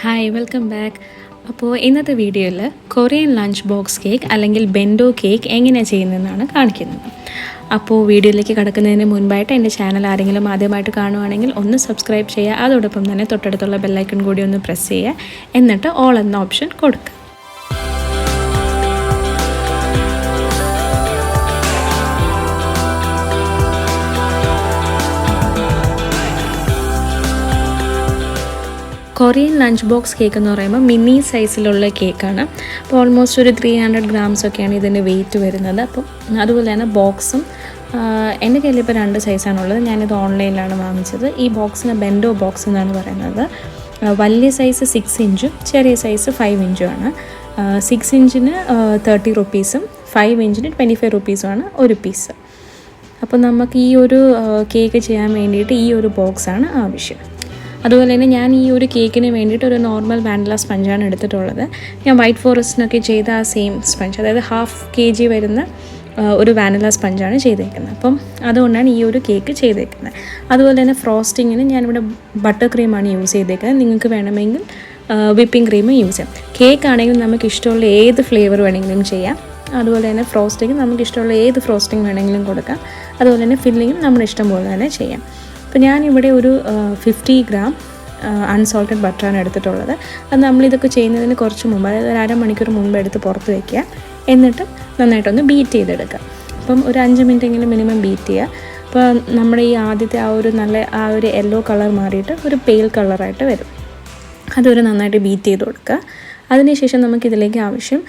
Hi welcome back. അപ്പോൾ ഇന്നത്തെ വീഡിയോയിൽ കൊറിയൻ ലഞ്ച് ബോക്സ് കേക്ക് അല്ലെങ്കിൽ ബെൻഡോ കേക്ക് എങ്ങനെയാണ് ചെയ്യുന്നതെന്നാണ് കാണിക്കുന്നത്. അപ്പോൾ വീഡിയോയിലേക്ക് കടക്കുന്നതിന് മുൻപായിട്ട് എൻ്റെ ചാനൽ ആരെങ്കിലും ആദ്യമായിട്ട് കാണുവാണെങ്കിൽ ഒന്ന് സബ്സ്ക്രൈബ് ചെയ്യുക. അതോടൊപ്പം തന്നെ തൊട്ടടുത്തുള്ള ബെല്ലൈക്കൺ കൂടി ഒന്ന് പ്രസ് ചെയ്യുക. എന്നിട്ട് ഓൾ എന്ന ഓപ്ഷൻ കൊടുക്കുക. കൊറിയൻ ലഞ്ച് ബോക്സ് കേക്ക് എന്ന് പറയുമ്പോൾ മിനി സൈസിലുള്ള കേക്കാണ്. അപ്പോൾ ഓൾമോസ്റ്റ് ഒരു 300 grams ഒക്കെയാണ് ഇതിൻ്റെ വെയിറ്റ് വരുന്നത്. അപ്പം അതുപോലെ തന്നെ ബോക്സും എൻ്റെ കയ്യിൽ ഇപ്പോൾ 2 സൈസാണുള്ളത്. ഞാനിത് ഓൺലൈനിലാണ് വാങ്ങിച്ചത്. ഈ ബോക്സിന് ബെൻഡോ ബോക്സ് എന്നാണ് പറയുന്നത്. വലിയ സൈസ് 6 ഇഞ്ചും ചെറിയ സൈസ് 5 ഇഞ്ചുമാണ്. 6 ഇഞ്ചിന് 30 rupees, 5 ഇഞ്ചിന് 25 rupees ഒരു പീസ്. അപ്പോൾ നമുക്ക് ഈ ഒരു കേക്ക് ചെയ്യാൻ വേണ്ടിയിട്ട് ഈ ഒരു ബോക്സാണ് ആവശ്യം. അതുപോലെ തന്നെ ഞാൻ ഈ ഒരു കേക്കിന് വേണ്ടിയിട്ട് ഒരു നോർമൽ വാനില സ്പഞ്ചാണ് എടുത്തിട്ടുള്ളത്. ഞാൻ വൈറ്റ് ഫോറസ്റ്റിനൊക്കെ ചെയ്ത ആ സെയിം സ്പഞ്ച്, അതായത് 1/2 kg വരുന്ന ഒരു വാനില സ്പഞ്ചാണ് ചെയ്തേക്കുന്നത്. അപ്പം അതുകൊണ്ടാണ് ഈ ഒരു കേക്ക് ചെയ്തേക്കുന്നത്. അതുപോലെ തന്നെ ഫ്രോസ്റ്റിങ്ങിന് ഞാനിവിടെ ബട്ടർ ക്രീമാണ് യൂസ് ചെയ്തേക്കുന്നത്. നിങ്ങൾക്ക് വേണമെങ്കിൽ വിപ്പിംഗ് ക്രീം യൂസ് ചെയ്യാം. കേക്ക് ആണെങ്കിൽ നമുക്ക് ഇഷ്ടമുള്ള ഏത് ഫ്ലേവർ വേണമെങ്കിലും ചെയ്യാം. അതുപോലെ തന്നെ ഫ്രോസ്റ്റിങ് നമുക്ക് ഇഷ്ടമുള്ള ഏത് ഫ്രോസ്റ്റിംഗ് വേണമെങ്കിലും കൊടുക്കാം. അതുപോലെ തന്നെ ഫില്ലിങ്ങും നമ്മുടെ ഇഷ്ടം പോലെ തന്നെ ചെയ്യാം. അപ്പോൾ ഞാനിവിടെ ഒരു 50 gram അൺസോൾട്ടഡ് ബട്ടറാണ് എടുത്തിട്ടുള്ളത്. അത് നമ്മളിതൊക്കെ ചെയ്യുന്നതിന് കുറച്ച് മുമ്പ്, അതായത് ഒരു അരമണിക്കൂർ മുമ്പ് എടുത്ത് പുറത്ത് വയ്ക്കുക. എന്നിട്ട് നന്നായിട്ടൊന്ന് ബീറ്റ് ചെയ്തെടുക്കുക. അപ്പം ഒരു 5 മിനിറ്റെങ്കിലും മിനിമം ബീറ്റ് ചെയ്യുക. അപ്പോൾ നമ്മുടെ ഈ ആദ്യത്തെ ആ ഒരു യെല്ലോ കളർ മാറിയിട്ട് ഒരു പെയിൽ കളറായിട്ട് വരും. അതൊരു നന്നായിട്ട് ബീറ്റ് ചെയ്ത് കൊടുക്കുക. അതിനുശേഷം നമുക്കിതിലേക്ക് ആവശ്യം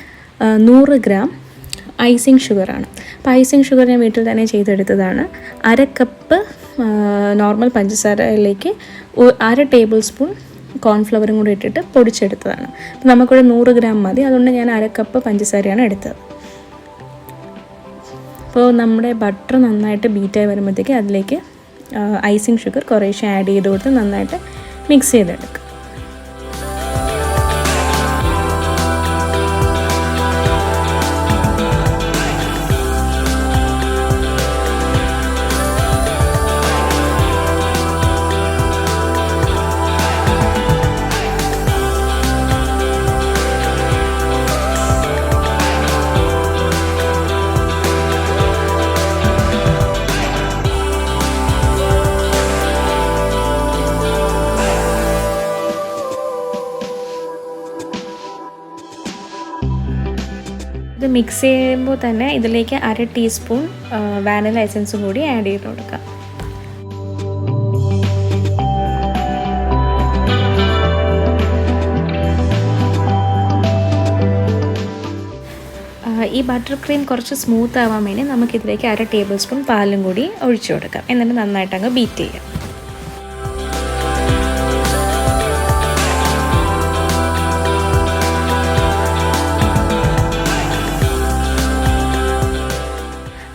100 gram ഐസിങ് ഷുഗറാണ്. അപ്പോൾ ഐസിങ് ഷുഗർ ഞാൻ വീട്ടിൽ തന്നെ ചെയ്തെടുത്തതാണ്. 1/2 കപ്പ് നോർമൽ പഞ്ചസാരയിലേക്ക് 1/2 ടേബിൾ സ്പൂൺ കോൺഫ്ലവറും കൂടി ഇട്ടിട്ട് പൊടിച്ചെടുത്തതാണ്. അപ്പോൾ നമുക്കിവിടെ 100 gram മതി. അതുകൊണ്ട് ഞാൻ 1/2 കപ്പ് പഞ്ചസാരയാണ് എടുത്തത്. അപ്പോൾ നമ്മുടെ ബട്ടർ നന്നായിട്ട് ബീറ്റായി വരുമ്പോഴത്തേക്ക് അതിലേക്ക് ഐസിങ് ഷുഗർ കുറേശ്ശെ ആഡ് ചെയ്ത് കൊടുത്ത് നന്നായിട്ട് മിക്സ് ചെയ്തെടുക്കുക. ഇത് മിക്സ് ചെയ്യുമ്പോൾ തന്നെ ഇതിലേക്ക് 1/2 ടീസ്പൂൺ വാനില എസൻസും കൂടി ആഡ് ചെയ്ത് കൊടുക്കുക. ഈ ബട്ടർ ക്രീം കുറച്ച് സ്മൂത്ത് ആവാൻ വേണ്ടി നമുക്കിതിലേക്ക് 1/2 ടേബിൾ സ്പൂൺ പാലും കൂടി ഒഴിച്ചു കൊടുക്കാം. എന്നിട്ട് നന്നായിട്ട് അങ്ങ് ബീറ്റ് ചെയ്യാം.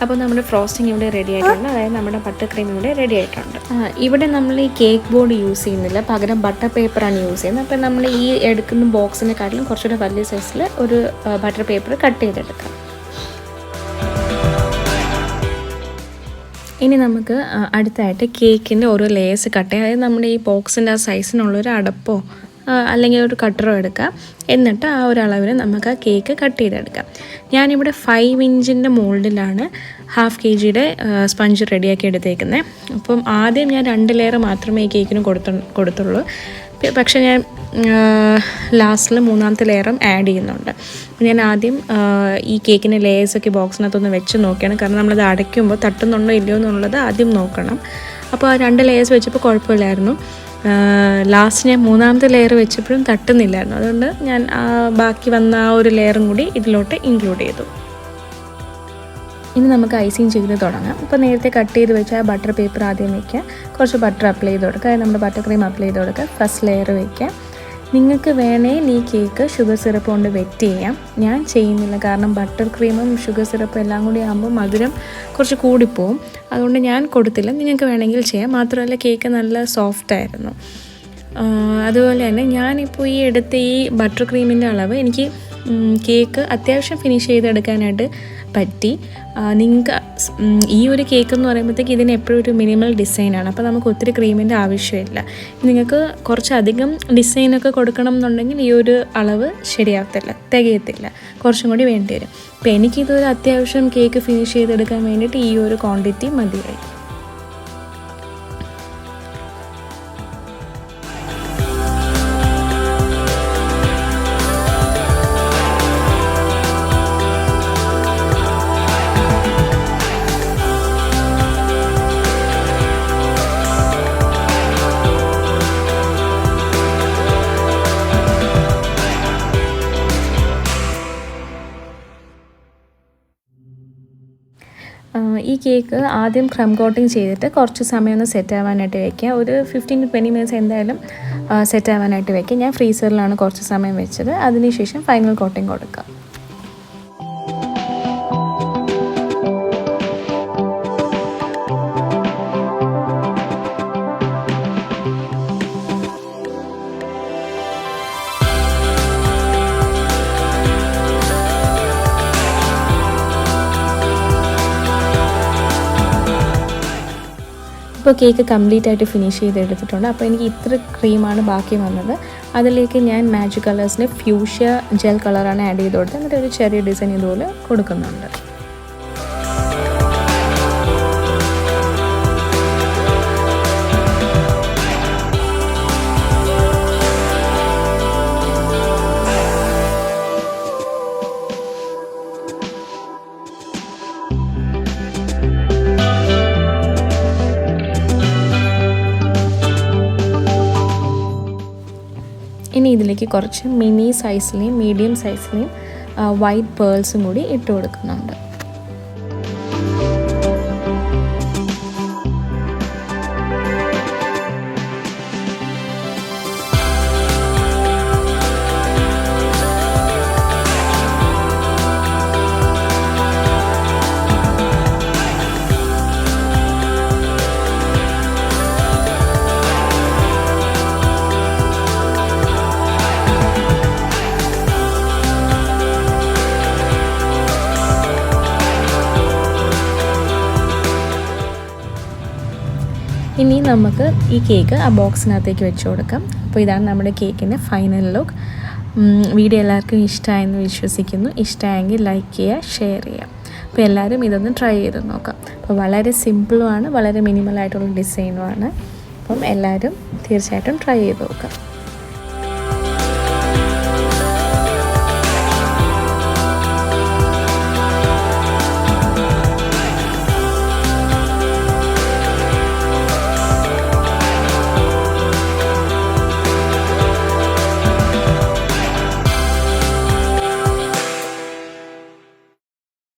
അപ്പോൾ നമ്മുടെ ഫ്രോസ്റ്റിംഗ് ഇവിടെ റെഡി ആയിട്ടുണ്ട്. അതായത് നമ്മുടെ ബട്ടർ ക്രീം ഇവിടെ റെഡി ആയിട്ടുണ്ട്. ഇവിടെ നമ്മൾ ഈ കേക്ക് ബോർഡ് യൂസ് ചെയ്യുന്നില്ല, പകരം ബട്ടർ പേപ്പറാണ് യൂസ് ചെയ്യുന്നത്. അപ്പോൾ നമ്മൾ ഈ എടുക്കുന്ന ബോക്സിനെക്കാട്ടിലും കുറച്ചുകൂടെ വലിയ സൈസിൽ ഒരു ബട്ടർ പേപ്പർ കട്ട് ചെയ്തെടുക്കാം. ഇനി നമുക്ക് അടുത്തായിട്ട് കേക്കിൻ്റെ ഓരോ ലേയേഴ്സ് കട്ട് ചെയ്യാം. അതായത് നമ്മുടെ ഈ ബോക്സിൻ്റെ ആ സൈസിനുള്ളൊരു അടപ്പോ അല്ലെങ്കിൽ ഒരു കട്ടറോ എടുക്കാം. എന്നിട്ട് ആ ഒരു അളവിന് നമുക്ക് ആ കേക്ക് കട്ട് ചെയ്തെടുക്കാം. ഞാനിവിടെ 5 ഇഞ്ചിൻ്റെ മോൾഡിലാണ് 1/2 kg സ്പഞ്ച് റെഡിയാക്കി എടുത്തേക്കുന്നത്. അപ്പം ആദ്യം ഞാൻ 2 ലെയർ മാത്രമേ ഈ കേക്കിന് കൊടുത്തുള്ളൂ. പക്ഷേ ഞാൻ ലാസ്റ്റിൽ 3ാമത്തെ ലെയറും ആഡ് ചെയ്യുന്നുണ്ട്. ഞാൻ ആദ്യം ഈ കേക്കിൻ്റെ ലെയേഴ്സൊക്കെ ബോക്സിനകത്തൊന്ന് വെച്ച് നോക്കിയാണ്. കാരണം നമ്മളത് അടയ്ക്കുമ്പോൾ തട്ടുന്നുണ്ടോ ഇല്ലയോ എന്നുള്ളത് ആദ്യം നോക്കണം. അപ്പോൾ ആ 2 ലെയേഴ്സ് വെച്ചപ്പോൾ കുഴപ്പമില്ലായിരുന്നു. ലാസ്റ്റ് ഞാൻ 3ാമത്തെ ലെയർ വെച്ചപ്പോഴും തട്ടുന്നില്ലായിരുന്നു. അതുകൊണ്ട് ഞാൻ ബാക്കി വന്ന ആ ഒരു ലെയറും കൂടി ഇതിലോട്ട് ഇൻക്ലൂഡ് ചെയ്തു. ഇനി നമുക്ക് ഐസിങ് ചെയ്ത് തുടങ്ങാം. ഇപ്പോൾ നേരത്തെ കട്ട് ചെയ്ത് വെച്ച ആ ബട്ടർ പേപ്പർ ആദ്യം വയ്ക്കുക. കുറച്ച് ബട്ടർ അപ്ലൈ ചെയ്ത് കൊടുക്കുക. അതായത് നമ്മുടെ ബട്ടർ ക്രീം അപ്ലൈ ചെയ്ത് കൊടുക്കുക. ഫസ്റ്റ് ലെയർ വയ്ക്കുക. നിങ്ങൾക്ക് വേണേൽ ഈ കേക്ക് ഷുഗർ സിറപ്പ് കൊണ്ട് വെറ്റ് ചെയ്യാം. ഞാൻ ചെയ്യുന്നില്ല, കാരണം ബട്ടർ ക്രീമും ഷുഗർ സിറപ്പും എല്ലാം കൂടി ആകുമ്പോൾ മധുരം കുറച്ച് കൂടിപ്പോവും. അതുകൊണ്ട് ഞാൻ കൊടുത്തില്ല. നിങ്ങൾക്ക് വേണമെങ്കിൽ ചെയ്യാം. മാത്രമല്ല കേക്ക് നല്ല സോഫ്റ്റായിരുന്നു. അതുപോലെ തന്നെ ഞാനിപ്പോൾ ഈ എടുത്ത ഈ ബട്ടർ ക്രീമിൻ്റെ അളവ് എനിക്ക് കേക്ക് അത്യാവശ്യം ഫിനിഷ് ചെയ്തെടുക്കാനായിട്ട് പറ്റി. നിങ്ങൾക്ക് ഈ ഒരു കേക്ക് എന്ന് പറയുമ്പോഴത്തേക്ക് ഇതിന് എപ്പോഴും ഒരു മിനിമൽ ഡിസൈനാണ്, അപ്പോൾ നമുക്ക് ഒത്തിരി ക്രീമിൻ്റെ ആവശ്യമില്ല. നിങ്ങൾക്ക് കുറച്ചധികം ഡിസൈനൊക്കെ കൊടുക്കണം എന്നുണ്ടെങ്കിൽ ഈ ഒരു അളവ് ശരിയാകത്തില്ല, തികയത്തില്ല, കുറച്ചും കൂടി വേണ്ടി വരും. അപ്പോൾ എനിക്കിതൊരു അത്യാവശ്യം കേക്ക് ഫിനിഷ് ചെയ്തെടുക്കാൻ വേണ്ടിയിട്ട് ഈ ഒരു ക്വാണ്ടിറ്റി മതിയായി. ഈ കേക്ക് ആദ്യം ക്രം കോട്ടിങ് ചെയ്തിട്ട് കുറച്ച് സമയം ഒന്ന് സെറ്റ് ആവാനായിട്ട് വയ്ക്കുക. ഒരു 15 to 20 മിനിറ്റ്സ് എന്തായാലും സെറ്റ് ആവാനായിട്ട് വയ്ക്കുക. ഞാൻ ഫ്രീസറിലാണ് കുറച്ച് സമയം വെച്ചത്. അതിനുശേഷം ഫൈനൽ കോട്ടിങ് കൊടുക്കുക. ഇപ്പോൾ കേക്ക് കംപ്ലീറ്റ് ആയിട്ട് ഫിനിഷ് ചെയ്തെടുത്തിട്ടുണ്ട്. അപ്പോൾ എനിക്ക് ഇത്ര ക്രീമാണ് ബാക്കി വന്നത്. അതിലേക്ക് ഞാൻ മാജിക് കളേഴ്സിൻ്റെ ഫ്യൂഷ്യ ജെൽ കളറാണ് ആഡ് ചെയ്ത് കൊടുത്തത്. എന്നിട്ട് ഒരു ചെറിയ ഡിസൈൻ ഇതുപോലെ കൊടുക്കുന്നുണ്ട്. ഇനി ഇതിലേക്ക് കുറച്ച് മിനി സൈസിലെയും മീഡിയം സൈസിലെയും വൈറ്റ് പേൾസും കൂടി ഇട്ട് കൊടുക്കുന്നുണ്ട്. ഇനി നമുക്ക് ഈ കേക്ക് ആ ബോക്സിനകത്തേക്ക് വെച്ച് കൊടുക്കാം. അപ്പോൾ ഇതാണ് നമ്മുടെ കേക്കിൻ്റെ ഫൈനൽ ലുക്ക്. വീഡിയോ എല്ലാവർക്കും ഇഷ്ടമായെന്ന് വിശ്വസിക്കുന്നു. ഇഷ്ടമായെങ്കിൽ ലൈക്ക് ചെയ്യുക, ഷെയർ ചെയ്യുക. അപ്പോൾ എല്ലാവരും ഇതൊന്ന് ട്രൈ ചെയ്ത് നോക്കാം. അപ്പോൾ വളരെ സിമ്പിളുമാണ്, വളരെ മിനിമലായിട്ടുള്ള ഡിസൈനുമാണ്. അപ്പം എല്ലാവരും തീർച്ചയായിട്ടും ട്രൈ ചെയ്ത് നോക്കാം.